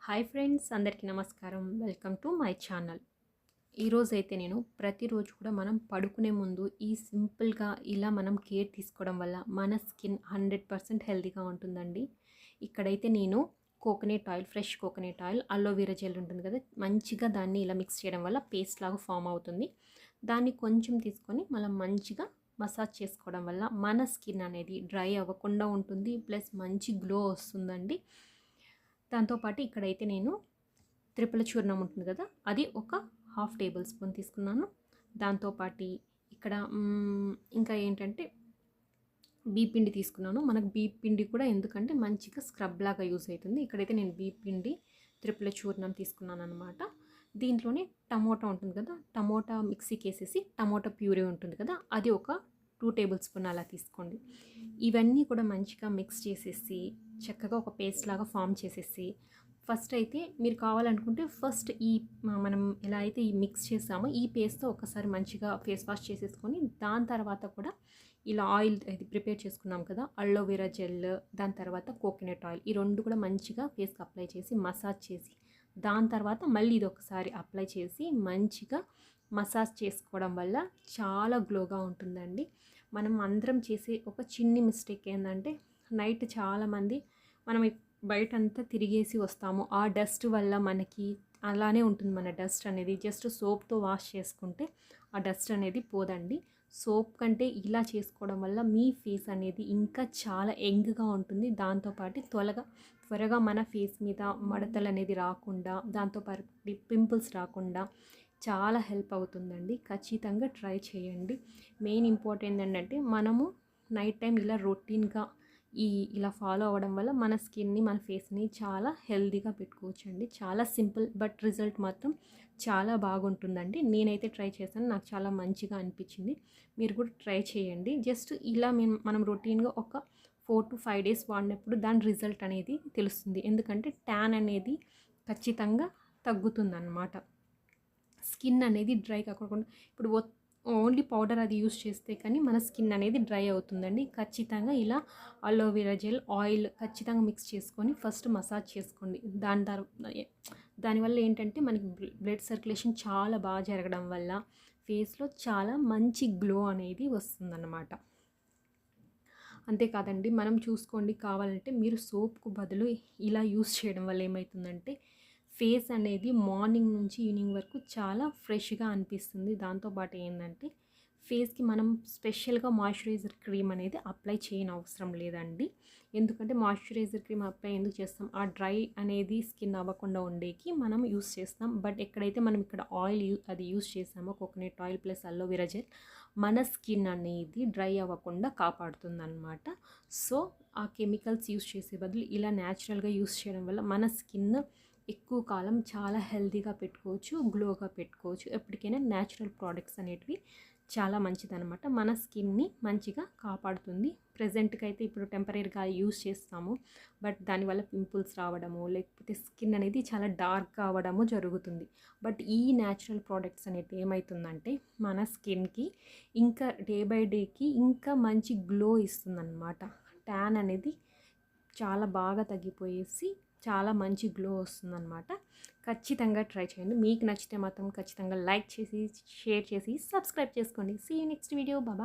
Hi friends, అందరికీ నమస్కారం. Welcome to my channel. ఈరోజైతే నేను ప్రతిరోజు కూడా మనం పడుకునే ముందు ఈ సింపుల్గా ఇలా మనం కేర్ తీసుకోవడం వల్ల మన స్కిన్ 100% హెల్తీగా ఉంటుందండి. ఇక్కడైతే నేను coconut oil, fresh coconut oil, aloe vera gel ఉంటుంది కదా, మంచిగా దాన్ని ఇలా మిక్స్ చేయడం వల్ల పేస్ట్ లాగా ఫామ్ అవుతుంది. దాన్ని కొంచెం తీసుకొని మనం మంచిగా మసాజ్ చేసుకోవడం వల్ల మన స్కిన్ అనేది డ్రై అవ్వకుండా ఉంటుంది, ప్లస్ మంచి గ్లో వస్తుందండి. దాంతోపాటు ఇక్కడైతే నేను త్రిపుల చూర్ణం ఉంటుంది కదా, అది ఒక 1/2 టేబుల్ స్పూన్ తీసుకున్నాను. దాంతోపాటు ఇక్కడ ఇంకా ఏంటంటే పిండి తీసుకున్నాను. మనకు పిండి కూడా ఎందుకంటే మంచిగా స్క్రబ్ లాగా యూజ్ అవుతుంది. ఇక్కడైతే నేను పిండి త్రిపుల చూర్ణం తీసుకున్నాను అనమాట. దీంట్లోనే టమోటా ఉంటుంది కదా, టమోటా మిక్సీకి వేసేసి టమోటా ప్యూరీ ఉంటుంది కదా, అది ఒక 2 టేబుల్ స్పూన్ అలా తీసుకోండి. ఇవన్నీ కూడా మంచిగా మిక్స్ చేసేసి చక్కగా ఒక పేస్ట్ లాగా ఫామ్ చేసేసి, ఫస్ట్ అయితే మీరు కావాలనుకుంటే మనం ఎలా అయితే ఈ మిక్స్ చేసామో ఈ పేస్ట్తో ఒకసారి మంచిగా ఫేస్ వాష్ చేసేసుకొని, దాని తర్వాత కూడా ఇలా ఆయిల్ ఇది ప్రిపేర్ చేసుకున్నాం కదా, అలోవెరా జెల్, దాని తర్వాత కోకోనట్ ఆయిల్, ఈ రెండు కూడా మంచిగా ఫేస్కి అప్లై చేసి మసాజ్ చేసి, దాని తర్వాత మళ్ళీ ఇది ఒకసారి అప్లై చేసి మంచిగా మసాజ్ చేసుకోవడం వల్ల చాలా గ్లోగా ఉంటుందండి. మనం అందరం చేసే ఒక చిన్ని మిస్టేక్ ఏంటంటే, నైట్ చాలామంది మనం బయటంతా తిరిగేసి వస్తాము, ఆ డస్ట్ వల్ల మనకి అలానే ఉంటుంది. మన డస్ట్ అనేది జస్ట్ సోప్తో వాష్ చేసుకుంటే ఆ డస్ట్ అనేది పోదండి. సోప్ కంటే ఇలా చేసుకోవడం వల్ల మీ ఫేస్ అనేది ఇంకా చాలా యంగ్గా ఉంటుంది. దాంతోపాటు త్వరగా మన ఫేస్ మీద మడతలు అనేది రాకుండా, దాంతోపాటు పింపుల్స్ రాకుండా చాలా హెల్ప్ అవుతుందండి. ఖచ్చితంగా ట్రై చేయండి. మెయిన్ ఇంపార్టెంట్ ఏంటంటే, మనము నైట్ టైం ఇలా రొటీన్గా ఇలా ఫాలో అవ్వడం వల్ల మన స్కిన్ని, మన ఫేస్ని చాలా హెల్తీగా పెట్టుకోవచ్చండి. చాలా సింపుల్, బట్ రిజల్ట్ మాత్రం చాలా బాగుంటుందండి. నేనైతే ట్రై చేశాను, నాకు చాలా మంచిగా అనిపించింది. మీరు కూడా ట్రై చేయండి. జస్ట్ ఇలా మనం రొటీన్గా ఒక 4 to 5 డేస్ వాడినప్పుడు దాని రిజల్ట్ అనేది తెలుస్తుంది. ఎందుకంటే ట్యాన్ అనేది ఖచ్చితంగా తగ్గుతుందన్నమాట. స్కిన్ అనేది డ్రై కాకుండా, ఇప్పుడు ఓన్లీ పౌడర్ అది యూస్ చేస్తే కానీ మన స్కిన్ అనేది డ్రై అవుతుందండి. ఖచ్చితంగా ఇలా అలోవెరా జెల్, ఆయిల్ ఖచ్చితంగా మిక్స్ చేసుకొని ఫస్ట్ మసాజ్ చేసుకోండి. దానివల్ల ఏంటంటే మనకి బ్లడ్ సర్క్యులేషన్ చాలా బాగా జరగడం వల్ల ఫేస్లో చాలా మంచి గ్లో అనేది వస్తుందన్నమాట. అంతేకాదండి, మనం చూసుకోండి, కావాలంటే మీరు సోప్కు బదులు ఇలా యూస్ చేయడం వల్ల ఏమవుతుందంటే, ఫేస్ అనేది మార్నింగ్ నుంచి ఈవినింగ్ వరకు చాలా ఫ్రెష్గా అనిపిస్తుంది. దాంతోపాటు ఏంటంటే, ఫేస్కి మనం స్పెషల్గా మాయిశ్చరైజర్ క్రీమ్ అనేది అప్లై చేయనవసరం లేదండి. ఎందుకంటే మాయిశ్చరైజర్ క్రీమ్ అప్లై ఎందుకు చేస్తాం, ఆ డ్రై అనేది స్కిన్ అవ్వకుండా ఉండేకి మనం యూస్ చేస్తాం. బట్ ఎక్కడైతే మనం ఇక్కడ ఆయిల్ అది యూస్ చేసామో, coconut oil plus aloe vera gel, మన స్కిన్ అనేది డ్రై అవ్వకుండా కాపాడుతుందన్నమాట. సో ఆ కెమికల్స్ యూస్ చేసే బదులు ఇలా న్యాచురల్గా యూస్ చేయడం వల్ల మన స్కిన్ ఎక్కువ కాలం చాలా హెల్తీగా పెట్టుకోవచ్చు, గ్లోగా పెట్టుకోవచ్చు. ఎప్పటికైనా న్యాచురల్ ప్రోడక్ట్స్ అనేటివి చాలా మంచిదన్నమాట. మన స్కిన్ని మంచిగా కాపాడుతుంది. ప్రెజెంట్కి అయితే ఇప్పుడు టెంపరీగా యూస్ చేస్తాము, బట్ దానివల్ల పింపుల్స్ రావడము, లేకపోతే స్కిన్ అనేది చాలా డార్క్గా అవ్వడము జరుగుతుంది. బట్ ఈ న్యాచురల్ ప్రోడక్ట్స్ అనేవి ఏమవుతుందంటే, మన స్కిన్కి ఇంకా డే బై డేకి ఇంకా మంచి గ్లో ఇస్తుందన్నమాట. ట్యాన్ అనేది చాలా బాగా తగ్గిపోయేసి చాలా మంచి గ్లో వస్తుందన్నమాట. ఖచ్చితంగా ట్రై చేయండి. మీకు నచ్చితే మాత్రం ఖచ్చితంగా లైక్ చేసి, షేర్ చేసి, సబ్స్క్రైబ్ చేసుకోండి. See you next video. Bye.